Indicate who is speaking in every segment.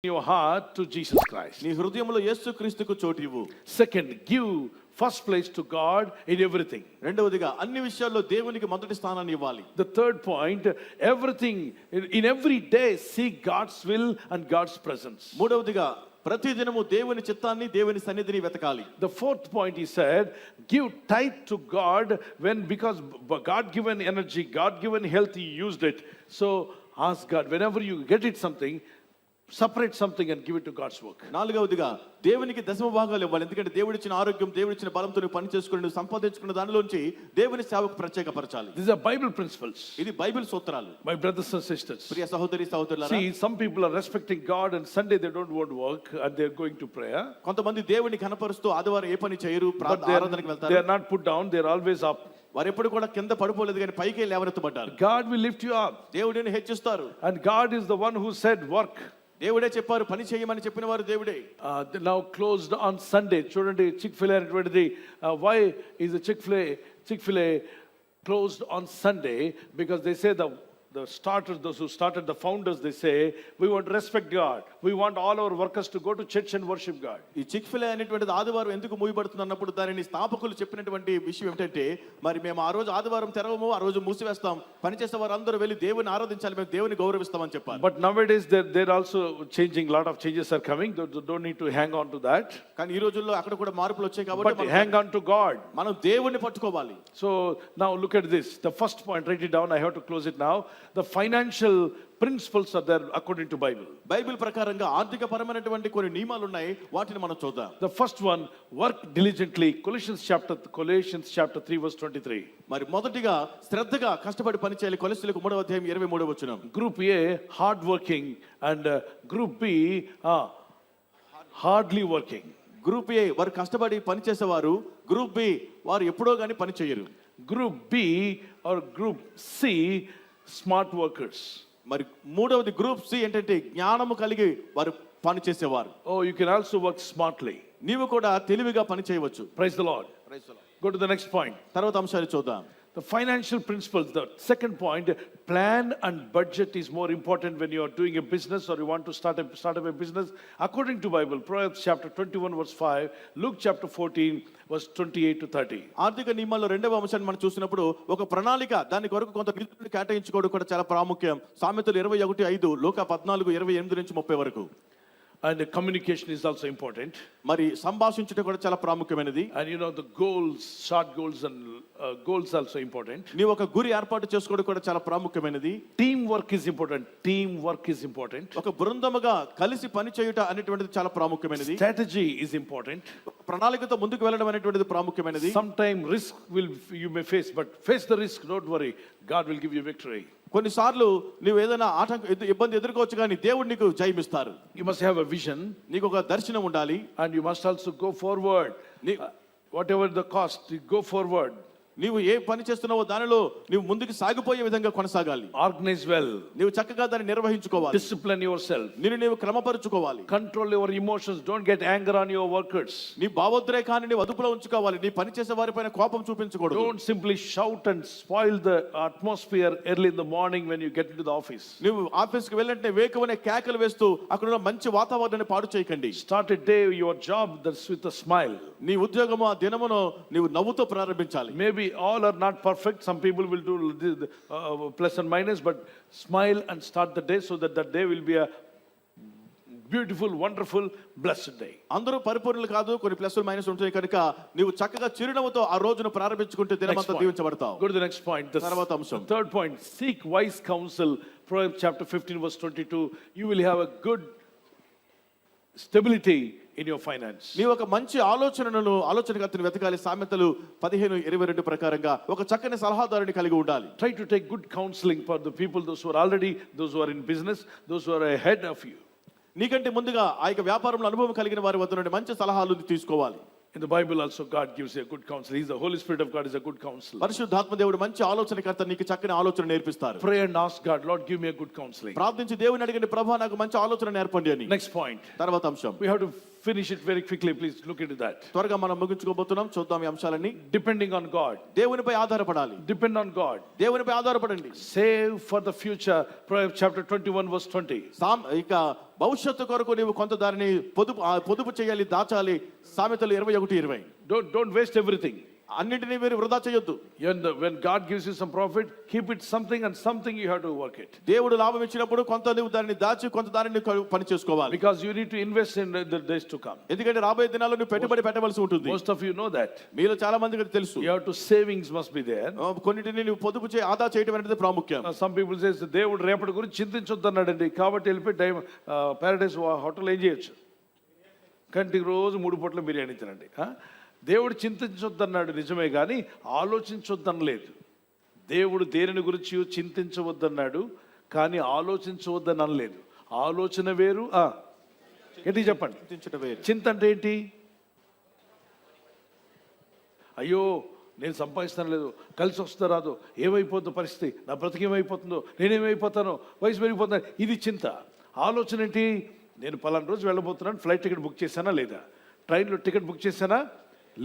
Speaker 1: your heart to Jesus Christ.
Speaker 2: నీ హృదయంలో యేసుక్రీస్తుకు చోటు ఇవ్వు.
Speaker 1: Second, give first place to God in everything.
Speaker 2: రెండవదిగా అన్ని విషయాల్లో దేవునికి మొదటి స్థానాన్ని ఇవ్వాలి.
Speaker 1: The third point, everything in every day seek God's will and God's presence.
Speaker 2: మూడవదిగా ప్రతి దినము దేవుని చిత్తాన్ని దేవుని సన్నిధిని వెతకాలి.
Speaker 1: The fourth point he said, give tithe to God because God given energy, God given health, he used it. So ask God, whenever you get it something, separate something and give it to God's work.
Speaker 2: నాలుగవదిగా దేవునికి దశమ భాగాలు ఇవ్వాలి. ఎందుకంటే దేవుడిచ్చిన ఆరోగ్యం, దేవుడిచ్చిన బలంతో నువ్వు పని చేసుకుని నువ్వు సంపాదించుకున్న దానిలోంచి దేవుని సేవకు ప్రత్యేకపరచాలి.
Speaker 1: These are Bible principles.
Speaker 2: ఇది బైబిల్ సూత్రాలు.
Speaker 1: My brothers and sisters.
Speaker 2: ప్రియ సహోదరి సహోదరులారా,
Speaker 1: See, some people are respecting God and Sunday they don't want to work and they're going to prayer.
Speaker 2: కొంతమంది దేవుని కనపరుస్తూ ఆదివారం ఏ పని చేయరు,
Speaker 1: But
Speaker 2: ఆరాధనకు వెళ్తారు.
Speaker 1: they are not put down, they're always up.
Speaker 2: వారు ఎప్పుడు కూడా కింద పడిపోలేదు కానీ పైకి లేవనెత్తబడ్డారు.
Speaker 1: God will lift you up.
Speaker 2: దేవుడిని హెచ్చిస్తారు.
Speaker 1: And God is the one who said work.
Speaker 2: దేవుడే చెప్పారు, పని చేయమని చెప్పిన వారు దేవుడే.
Speaker 1: Now closed on Sunday. చూడండి Chick-fil-A అనేటువంటిది why is the Chick-fil-A closed on Sunday? Because they say the starters, those who started, the founders, they say we want to respect God. We want all our workers to go to church and worship God.
Speaker 2: ఈ Chick-fil-A అనేటువంటిది ఆదివారం ఎందుకు మూయబడుతుంది అన్నప్పుడు దానిని స్థాపకులు చెప్పినటువంటి విషయం ఏమిటంటే, మరి మేము ఆ రోజు ఆదివారం తెరవము, ఆ రోజు మూసివేస్తాం, పనిచేసే వారు అందరూ వెళ్ళి దేవుని ఆరాధించాలి, మేము దేవుని గౌరవిస్తామని చెప్పారు.
Speaker 1: But nowadays they're also changing, lot of changes are coming. Don't need to hang on to that.
Speaker 2: కానీ ఈ రోజుల్లో అక్కడ కూడా మార్పులు వచ్చాయి
Speaker 1: But
Speaker 2: కాబట్టి
Speaker 1: hang on to God.
Speaker 2: మనం దేవుణ్ణి పట్టుకోవాలి.
Speaker 1: So now look at this. The first point, write it down. I have to close it now. The financial principles are there according to Bible.
Speaker 2: Bible ప్రకారంగా ఆర్థిక పరమైనటువంటి కొన్ని నియమాలు ఉన్నాయి, వాటిని మనం చూద్దాం.
Speaker 1: The first one, work diligently. Colossians chapter 3 verse 23.
Speaker 2: మరి మొదటిగా శ్రద్ధగా కష్టపడి పని చేయాలి. కొలస్సీలకు 3వ అధ్యాయం 23వ వచనం.
Speaker 1: Group A, hard working, and Group B, hardly working.
Speaker 2: Group A వారు కష్టపడి పని చేసేవారు, గ్రూప్ బి వారు ఎప్పుడో గానీ పని చేయరు.
Speaker 1: Group B or Group C, smart workers.
Speaker 2: మరి మూడవది గ్రూప్ సి ఏంటంటే జ్ఞానము కలిగి వారు పని చేసేవారు.
Speaker 1: Oh, you can also work smartly.
Speaker 2: నీవు కూడా తెలివిగా పని చేయవచ్చు.
Speaker 1: Praise the Lord. Go to the next point.
Speaker 2: తర్వాత అంశాలు చూద్దాం.
Speaker 1: The financial principles, the second point, plan and budget is more important when you are doing a business or you want to start up a business. According to Bible, Proverbs chapter 21 verse 5, Luke chapter 14 verse 28 to 30.
Speaker 2: ఆర్థిక నియమాల్లో రెండవ అంశాన్ని మనం చూసినప్పుడు ఒక ప్రణాళిక, దాని కొరకు కొంత నిధులను కేటాయించుకోవడం కూడా చాలా ప్రాముఖ్యం. సామెతలు 21:5, లూకా 14:28-30 వరకు.
Speaker 1: And communication is also important.
Speaker 2: మరి సంభాషించడం కూడా చాలా ప్రాముఖ్యమైనది.
Speaker 1: And you know the goals, short goals and goals also important.
Speaker 2: నీవు ఒక గురి ఏర్పాటు చేసుకోవడం కూడా చాలా ప్రాముఖ్యమైనది.
Speaker 1: Teamwork is important. Teamwork is important.
Speaker 2: ఒక బృందముగా కలిసి పని చేయుట అనేటువంటిది చాలా ప్రాముఖ్యమైనది.
Speaker 1: Strategy is important.
Speaker 2: ప్రణాళికతో ముందుకు వెళ్ళడం అనేటువంటిది ప్రాముఖ్యమైనది.
Speaker 1: Sometime risk you may face, but face the risk, don't worry. God will give you victory.
Speaker 2: కొన్నిసార్లు నువ్వు ఏదైనా ఇబ్బంది ఎదుర్కోవచ్చు కానీ దేవుడు నీకు జయమిస్తారు.
Speaker 1: You must have a vision.
Speaker 2: నీకు ఒక దర్శనం ఉండాలి.
Speaker 1: And you must also go forward. Whatever the cost, you go forward.
Speaker 2: నీవు ఏ పని చేస్తున్నావో దానిలో నీవు ముందుకు సాగిపోయే విధంగా కొనసాగాలి.
Speaker 1: Organize well.
Speaker 2: నీవు చక్కగా దాన్ని నిర్వహించుకోవాలి.
Speaker 1: Discipline yourself.
Speaker 2: నీవు క్రమపరుచుకోవాలి.
Speaker 1: Control your emotions. Don't get anger on your workers.
Speaker 2: నీ భావోద్రేకాన్ని నీవు అదుపులో ఉంచుకోవాలి. నీ పని చేసే వారిపైన కోపం చూపించకూడదు.
Speaker 1: Don't simply shout and spoil the atmosphere early in the morning when you get into the office.
Speaker 2: నీవు ఆఫీస్కి వెళ్ళంటే వేకువనే కేకలు వేస్తూ అక్కడ ఉన్న మంచి వాతావరణాన్ని పాడు చేయకండి.
Speaker 1: Start a day, your job, that's with a smile.
Speaker 2: నీ ఉద్యోగము ఆ దినమును నీవు నవ్వుతో ప్రారంభించాలి.
Speaker 1: Maybe all are not perfect. Some people will do plus and minus, but smile and start the day so that day will be a beautiful, wonderful, blessed day.
Speaker 2: అందరూ పరిపూర్ణులు కాదు, కొన్ని ప్లస్లు మైనస్ ఉంటాయి కనుక నీవు చక్కగా చిరునవ్వుతో ఆ రోజును ప్రారంభించుకుంటే దినమంతా దీవించబడతావు.
Speaker 1: Go to the next point.
Speaker 2: తర్వాత అంశం.
Speaker 1: The third point, seek wise counsel. Proverbs chapter 15 verse 22, you will have a good stability in your finance.
Speaker 2: నీవు ఒక మంచి ఆలోచనకర్తను వెతకాలి. సామెతలు 15:22 ప్రకారంగా ఒక చక్కని సలహాదారుని కలిగి ఉండాలి.
Speaker 1: Try to take good counseling for the people, those who are in business, those who are ahead of you.
Speaker 2: నీకంటే ముందుగా ఆ యొక్క వ్యాపారంలో అనుభవం కలిగిన వారి వద్ద నుండి మంచి సలహాలు తీసుకోవాలి.
Speaker 1: In the Bible also God gives you a good counsel. He's the Holy Spirit of God is a good counselor.
Speaker 2: పరిశుద్ధాత్మ దేవుడు మంచి ఆలోచనకర్త, నీకు చక్కని ఆలోచన నేర్పిస్తారు.
Speaker 1: Pray and ask God, Lord, give me a good counseling.
Speaker 2: ప్రార్థించి దేవుని అడిగిన ప్రభువా నాకు మంచి ఆలోచన నేర్పండి అని.
Speaker 1: Next point.
Speaker 2: తర్వాత అంశం.
Speaker 1: We have to finish it very quickly. Please look into that.
Speaker 2: త్వరగా మనం ముగించుకోబోతున్నాం. చూద్దాం ఈ అంశాలన్నీ.
Speaker 1: Depending on God.
Speaker 2: దేవునిపై ఆధారపడాలి.
Speaker 1: Depend on God.
Speaker 2: దేవునిపై ఆధారపడండి.
Speaker 1: Save for the future. Proverbs chapter 21 verse 20.
Speaker 2: ఇక భవిష్యత్తు కొరకు నీవు కొంత దానిని పొదుపు చేయాలి, దాచాలి. సామెతలు 21:20.
Speaker 1: Don't waste everything.
Speaker 2: అన్నిటినీ మీరు వృధా చేయొద్దు.
Speaker 1: When God gives you some profit, keep it something and something you have to work it.
Speaker 2: దేవుడు లాభం ఇచ్చినప్పుడు కొంత నువ్వు దానిని దాచి కొంత దానిని పని చేసుకోవాలి.
Speaker 1: Because you need to invest in the days to come.
Speaker 2: ఎందుకంటే రాబోయే దినాల్లో నువ్వు పెట్టుబడి పెట్టవలసి ఉంటుంది.
Speaker 1: Most of you know that.
Speaker 2: మీలో చాలా మందికి తెలుసు.
Speaker 1: You have to savings must be there.
Speaker 2: కొన్నిటిని నువ్వు పొదుపు ఆదా చేయడం అనేది ప్రాముఖ్యం.
Speaker 1: Some people say దేవుడు రేపటి గురించి చింతించొద్దన్నాడండి, కాబట్టి వెళ్ళిపోయి పారడైస్ హోటల్ ఏం చేయొచ్చు, కంటికి రోజు 3 పూట్ల బిర్యానీ తినండి. దేవుడు చింతించొద్దన్నాడు నిజమే, కానీ ఆలోచించొద్దనలేదు. దేవుడు దేనిని గురించి చింతించవద్దన్నాడు, కానీ ఆలోచించవద్దని అనలేదు. ఆలోచన వేరు, ఏంటి చెప్పండి, చింత అంటే ఏంటి? అయ్యో నేను సంపాదిస్తాను లేదు, కలిసి వస్తుందో రాదో, ఏమైపోతుందో పరిస్థితి, నా బ్రతికేమైపోతుందో, నేనేమైపోతానో, వయసు పెరిగిపోతాను, ఇది చింత. ఆలోచన ఏంటి? నేను పలానా రోజు వెళ్ళబోతున్నాను, ఫ్లైట్ టికెట్ బుక్ చేశానా లేదా, ట్రైన్లో టికెట్ బుక్ చేశానా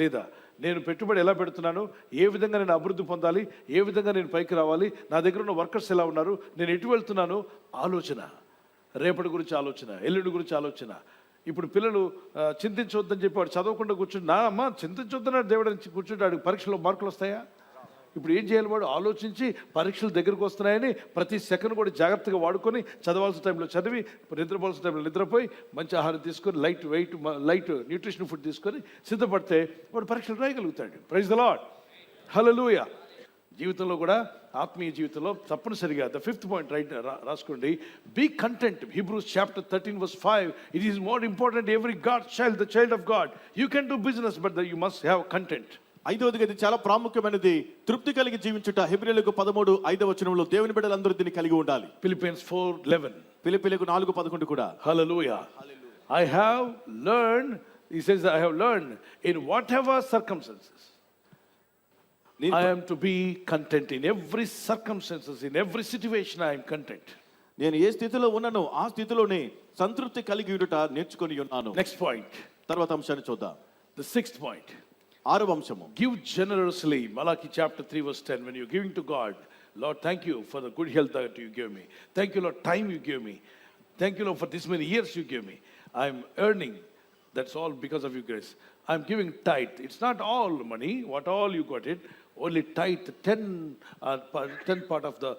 Speaker 1: లేదా, నేను పెట్టుబడి ఎలా పెడుతున్నాను, ఏ విధంగా నేను అభివృద్ధి పొందాలి, ఏ విధంగా నేను పైకి రావాలి, నా దగ్గర ఉన్న వర్కర్స్ ఎలా ఉన్నారు, నేను ఎటు వెళ్తున్నాను. ఆలోచన. రేపటి గురించి ఆలోచన, ఎల్లుండి గురించి ఆలోచన. ఇప్పుడు పిల్లలు చింతించవద్దని చెప్పి వాడు చదవకుండా కూర్చుని, నా అమ్మ చింతించొద్దన్నాడు దేవుడు అని కూర్చుంటే వాడికి పరీక్షలో మార్కులు వస్తాయా? ఇప్పుడు ఏం చేయాలి? వాడు ఆలోచించి పరీక్షలు దగ్గరకు వస్తున్నాయని ప్రతి సెకండ్ కూడా జాగ్రత్తగా వాడుకొని చదవాల్సిన టైంలో చదివి, నిద్రపోవాల్సిన టైంలో నిద్రపోయి, మంచి ఆహారం తీసుకొని, లైట్ న్యూట్రిషన్ ఫుడ్ తీసుకొని సిద్ధపడితే వాడు పరీక్షలు రాయగలుగుతాడు. Praise the Lord. హల్లెలూయా. జీవితంలో కూడా, ఆత్మీయ జీవితంలో తప్పనిసరిగా ద 5th పాయింట్ రాసుకోండి. Be content. Hebrews chapter 13 verse 5. It is more important every God child, the child of God. You can do business, but you must have content.
Speaker 2: 5వదిగా ఇది చాలా ప్రాముఖ్యమైనది, తృప్తి కలిగి జీవించుట. హెబ్రీయులకు 13:5 దేవుని బిడ్డలందరూ దీన్ని కలిగి ఉండాలి.
Speaker 1: Philippians 4:11.
Speaker 2: ఫిలిప్పీయులకు 4:11 కూడా.
Speaker 1: Hallelujah. I have learned, he says, I have learned in whatever circumstances I am to be content. In every circumstances, in every situation I am content.
Speaker 2: నేను ఏ స్థితిలో ఉన్నానో ఆ స్థితిలోనే సంతృప్తి కలిగి ఉండుట నేర్చుకొని ఉన్నాను.
Speaker 1: Next point.
Speaker 2: తర్వాత అంశాన్ని చూద్దాం.
Speaker 1: The 6th point.
Speaker 2: 6వ అంశము.
Speaker 1: Give generously. Malachi chapter 3 verse 10. When you're giving to God, Lord, thank you for the good health that you gave me. Thank you, Lord, time you gave me. Thank you, Lord, for this many years you gave me. I'm earning. That's all because of your grace. I'm giving tithe. It's not all money, what all you got it. Only tithe, 10 part of the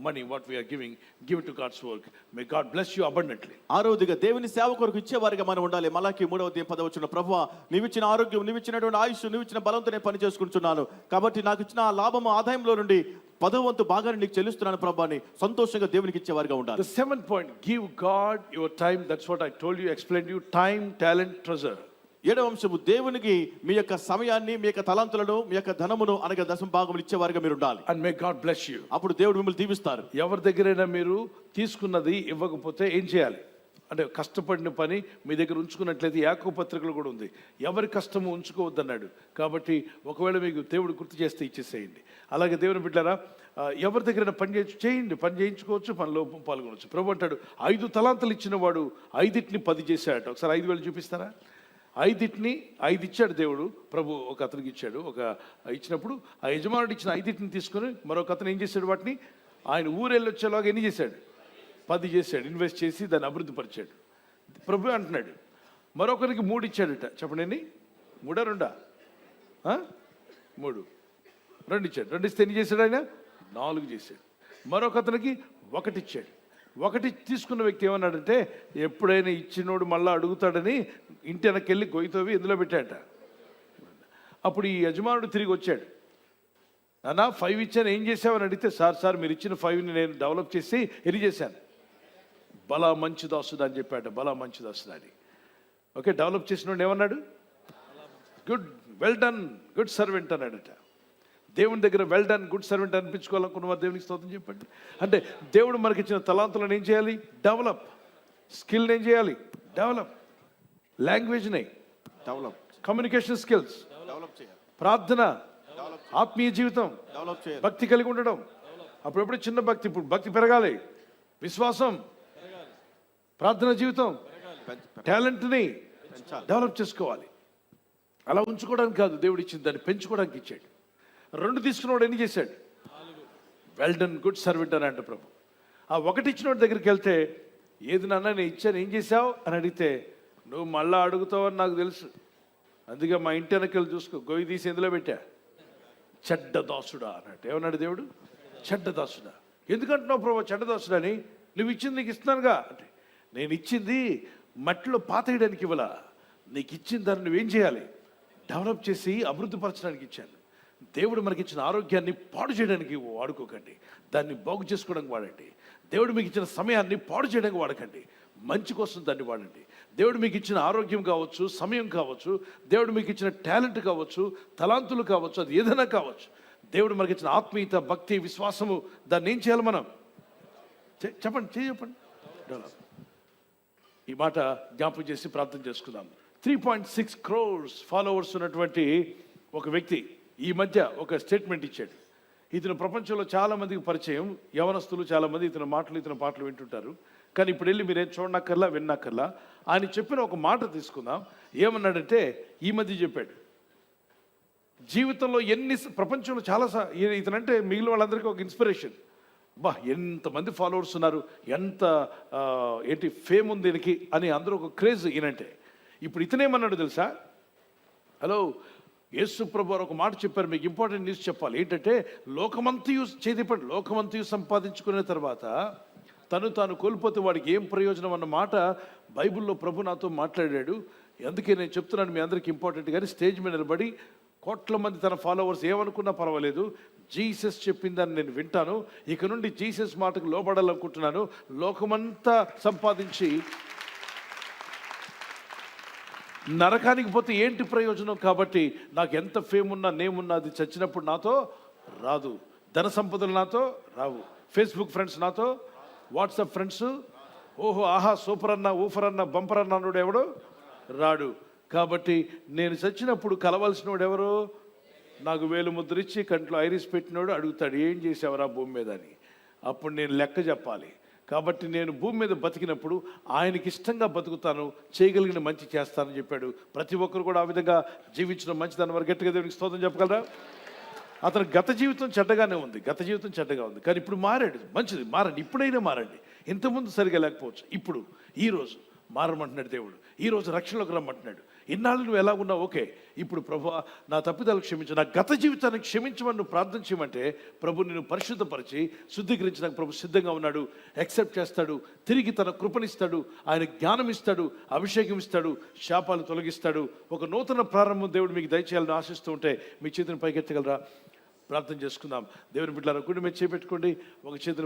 Speaker 1: money what we are giving, give it to God's work. May God bless you abundantly.
Speaker 2: 6వదిగా దేవుని సేవ కొరకు ఇచ్చేవారిగా మనం ఉండాలి. మలాకి 3:10 ప్రభువా, నీవిచ్చిన ఆరోగ్యం, నీవిచ్చినటువంటి ఆయుష్, నీవిచ్చిన బలంతో నేను పని చేసుకుంటున్నాను, కాబట్టి నాకు ఇచ్చిన లాభం, ఆదాయంలో నుండి 10వ వంతు భాగాన్ని నీకు చెల్లిస్తున్నాను ప్రభువా అని సంతోషంగా దేవునికి ఇచ్చేవారిగా ఉండాలి.
Speaker 1: The 7th point, give God your time. That's what I told you, explained to you. Time, talent, treasure.
Speaker 2: 7వ అంశము, దేవునికి మీ యొక్క సమయాన్ని, మీ యొక్క తలాంతులను, మీ యొక్క ధనమును అనగా 10వ భాగములు ఇచ్చేవారిగా మీరు ఉండాలి.
Speaker 1: And may God bless you.
Speaker 2: అప్పుడు దేవుడు మిమ్మల్ని దీవిస్తారు.
Speaker 1: ఎవరి దగ్గరైనా మీరు తీసుకున్నది ఇవ్వకపోతే ఏం చేయాలి అంటే, కష్టపడిన పని మీ దగ్గర ఉంచుకున్నట్లయితే యాకోబు పత్రికలో కూడా ఉంది, ఎవరి కష్టము ఉంచుకోవద్దన్నాడు. కాబట్టి ఒకవేళ మీకు దేవుడు గుర్తు చేస్తే ఇచ్చేసేయండి. అలాగే దేవుని బిడ్డలారా, ఎవరి దగ్గరైనా పని చేయండి, పని చేయించుకోవచ్చు, పనిలో పాల్గొనవచ్చు. ప్రభు అంటాడు, 5 తలాంతులు ఇచ్చిన వాడు 5టిని 10 చేశాడట. ఒకసారి 5,000 చూపిస్తారా? 5టిని 5 ఇచ్చాడు దేవుడు. ప్రభు ఒక అతనికి ఇచ్చాడు. ఇచ్చినప్పుడు ఆ యజమానుడు ఇచ్చిన 5టిని తీసుకొని మరొక అతను ఏం చేశాడు, వాటిని ఆయన ఊరెళ్ళి వచ్చేలాగా ఎన్ని చేశాడు? 10 చేశాడు. ఇన్వెస్ట్ చేసి దాన్ని అభివృద్ధి పరిచాడు. ప్రభు అంటున్నాడు, మరొకరికి 3 ఇచ్చాడట. చెప్పండి, ఎన్ని? 3 2 3 2 ఇచ్చాడు. 2 ఇస్తే ఎన్ని చేశాడు ఆయన? 4 చేశాడు. మరొక అతనికి 1 ఇచ్చాడు. 1 తీసుకున్న వ్యక్తి ఏమన్నాడంటే, ఎప్పుడైనా ఇచ్చినోడు మళ్ళీ అడుగుతాడని ఇంటి వెనకెళ్ళి గొయ్యితోవి ఎందులో పెట్టాట. అప్పుడు ఈ యజమానుడు తిరిగి వచ్చాడు, నాన్న 5 ఇచ్చాను, ఏం చేసావని అడిగితే, సార్ మీరు ఇచ్చిన 5ని నేను డెవలప్ చేసి ఎన్ని చేశాను. బలా మంచి దాసుడు అని చెప్పాడు. బలా మంచి దాసుడు అని. ఓకే, డెవలప్ చేసినోడు ఏమన్నాడు? Good, well done, good servant అన్నాడట. దేవుని దగ్గర వెల్ డన్, గుడ్ సర్వెంట్ అనిపించుకోవాలనుకున్న వారు దేవునికి స్తోత్రం చెప్పండి. అంటే దేవుడు మనకి ఇచ్చిన తలాంతులను ఏం చేయాలి? డెవలప్. స్కిల్ని ఏం చేయాలి? డెవలప్. లాంగ్వేజ్ని
Speaker 2: డెవలప్,
Speaker 1: కమ్యూనికేషన్ స్కిల్స్
Speaker 2: డెవలప్ చేయాలి,
Speaker 1: ప్రార్థన, ఆత్మీయ జీవితం,
Speaker 2: డెవలప్ చేయాలి,
Speaker 1: భక్తి కలిగి ఉండడం. అప్పుడప్పుడు చిన్న భక్తి, ఇప్పుడు భక్తి పెరగాలి, విశ్వాసం, ప్రార్థన జీవితం, టాలెంట్ని డెవలప్ చేసుకోవాలి. అలా ఉంచుకోవడానికి కాదు, దేవుడు ఇచ్చింది దాన్ని పెంచుకోవడానికి ఇచ్చాడు. 2 తీసుకున్నవాడు ఎన్ని చేశాడు? వెల్ డన్ గుడ్ సర్వెంట్ అని అంటే ప్రభు. ఆ 1 ఇచ్చినోడి దగ్గరికి వెళ్తే, ఏది నాన్న నేను ఇచ్చాను ఏం చేసావు అని అడిగితే, నువ్వు మళ్ళా అడుగుతావని నాకు తెలుసు, అందుకే మా ఇంటి వెనకెళ్ళి చూసుకో, గొయ్యి తీసి ఎందులో పెట్టా, చెడ్డ దాసుడా అన్నట్టు. ఏమన్నాడు దేవుడు? చెడ్డ దాసుడా. ఎందుకంటున్నావు ప్రభు చెడ్డ దాసుడా అని? నువ్వు ఇచ్చింది నీకు ఇస్తున్నానుగా అంటే, నేను ఇచ్చింది మట్టిలో పాతేయడానికి ఇవ్వలా, నీకు ఇచ్చిన దాన్ని నువ్వేం చేయాలి? డెవలప్ చేసి అభివృద్ధిపరచడానికి ఇచ్చాను. దేవుడు మనకి ఇచ్చిన ఆరోగ్యాన్ని పాడు చేయడానికి వాడుకోకండి, దాన్ని బాగు చేసుకోవడానికి వాడండి. దేవుడు మీకు ఇచ్చిన సమయాన్ని పాడు చేయడానికి వాడకండి, మంచి కోసం దాన్ని వాడండి. దేవుడు మీకు ఇచ్చిన ఆరోగ్యం కావచ్చు, సమయం కావచ్చు, దేవుడు మీకు ఇచ్చిన టాలెంట్ కావచ్చు, తలాంతులు కావచ్చు, అది ఏదైనా కావచ్చు, దేవుడు మనకి ఇచ్చిన ఆత్మీయత, భక్తి, విశ్వాసము, దాన్ని ఏం చేయాలి మనం? చెప్పండి చెప్పండి. ఈ మాట జ్ఞాపకం చేసి ప్రార్థన చేసుకుందాం. 3.6 crores ఫాలోవర్స్ ఉన్నటువంటి ఒక వ్యక్తి ఈ మధ్య ఒక స్టేట్మెంట్ ఇచ్చాడు. ఇతను ప్రపంచంలో చాలా మందికి పరిచయం, యవనస్తులు చాలామంది ఇతని పాటలు వింటుంటారు. కానీ ఇప్పుడు వెళ్ళి మీరేం చూడనక్కర్లా, విన్నక్కర్లా. ఆయన చెప్పిన ఒక మాట తీసుకుందాం. ఏమన్నాడంటే, ఈ మధ్య చెప్పాడు, జీవితంలో ప్రపంచంలో చాలా ఇతనంటే మిగిలిన వాళ్ళందరికీ ఒక ఇన్స్పిరేషన్. ఎంతమంది ఫాలోవర్స్ ఉన్నారు, ఎంత ఫేమ్ ఉంది దీనికి అని అందరూ ఒక క్రేజ్ ఈయనంటే. ఇప్పుడు ఇతనేమన్నాడు తెలుసా? హలో, యేసు ప్రభు ఒక మాట చెప్పారు, మీకు ఇంపార్టెంట్ న్యూస్ చెప్పాలి. ఏంటంటే, లోకమంతయు సంపాదించుకునే తర్వాత తాను కోల్పోతే వాడికి ఏం ప్రయోజనం అన్న మాట బైబిల్లో ప్రభు నాతో మాట్లాడాడు. అందుకే నేను చెప్తున్నాను మీ అందరికీ ఇంపార్టెంట్. కానీ స్టేజ్ మీద నిలబడి కోట్ల మంది తన ఫాలోవర్స్ ఏమనుకున్నా పర్వాలేదు, జీసస్ చెప్పిందని నేను వింటాను, ఇక నుండి జీసస్ మాటకు లోబడాలనుకుంటున్నాను, లోకమంతా సంపాదించి నరకానికి పోతే ఏంటి ప్రయోజనం? కాబట్టి నాకు ఎంత ఫేమ్ ఉన్నా, నేమున్నా, అది చచ్చినప్పుడు నాతో రాదు. ధన సంపదలు నాతో రావు. ఫేస్బుక్ ఫ్రెండ్స్ నాతో, వాట్సాప్ ఫ్రెండ్స్, ఓహో ఆహా సూపర్ అన్న, ఊఫర్ అన్న, బంపర్ అన్న అన్నాడు ఎవడు రాడు. కాబట్టి నేను చచ్చినప్పుడు కలవాల్సిన వాడు ఎవరు? నాకు వేలు ముద్రిచ్చి కంట్లో ఐరిస్ పెట్టినోడు అడుగుతాడు, ఏం చేసావరా భూమి మీద అని. అప్పుడు నేను లెక్క చెప్పాలి. కాబట్టి నేను భూమి మీద బతికినప్పుడు ఆయనకి ఇష్టంగా బతుకుతాను, చేయగలిగిన మంచి చేస్తానని చెప్పాడు. ప్రతి ఒక్కరు కూడా ఆ విధంగా జీవించడం మంచిదని వారు గట్టిగా దేవునికి స్తోత్రం చెప్పగలరా? అతను గత జీవితం చెడ్డగా ఉంది, కానీ ఇప్పుడు మారాడు. మంచిది, మారండి, ఇప్పుడైనా మారండి. ఇంతకుముందు సరిగా లేకపోవచ్చు, ఇప్పుడు ఈరోజు మారమంటున్నాడు దేవుడు. ఈరోజు రక్షణలోకి రమ్మంటున్నాడు. ఇన్నాళ్ళు నువ్వు ఎలా ఉన్నావు? ఓకే, ఇప్పుడు ప్రభు నా తప్పిదాలు క్షమించు, నా గత జీవితాన్ని క్షమించమని నువ్వు ప్రార్థన చేయమంటే ప్రభు నిన్ను పరిశుద్ధపరిచి శుద్ధీకరించడానికి ప్రభు సిద్ధంగా ఉన్నాడు. యాక్సెప్ట్ చేస్తాడు, తిరిగి తన కృపనిస్తాడు, ఆయన జ్ఞానం ఇస్తాడు, అభిషేకం ఇస్తాడు, శాపాలు తొలగిస్తాడు. ఒక నూతన ప్రారంభం దేవుడు మీకు దయచేయాలని ఆశిస్తూ ఉంటే మీ చేతిని పైకెత్తగలరా? ప్రార్థన చేసుకుందాం. దేవుని బిడ్డలారా, గుండె మీద చేపెట్టుకోండి. ఒక చేతిని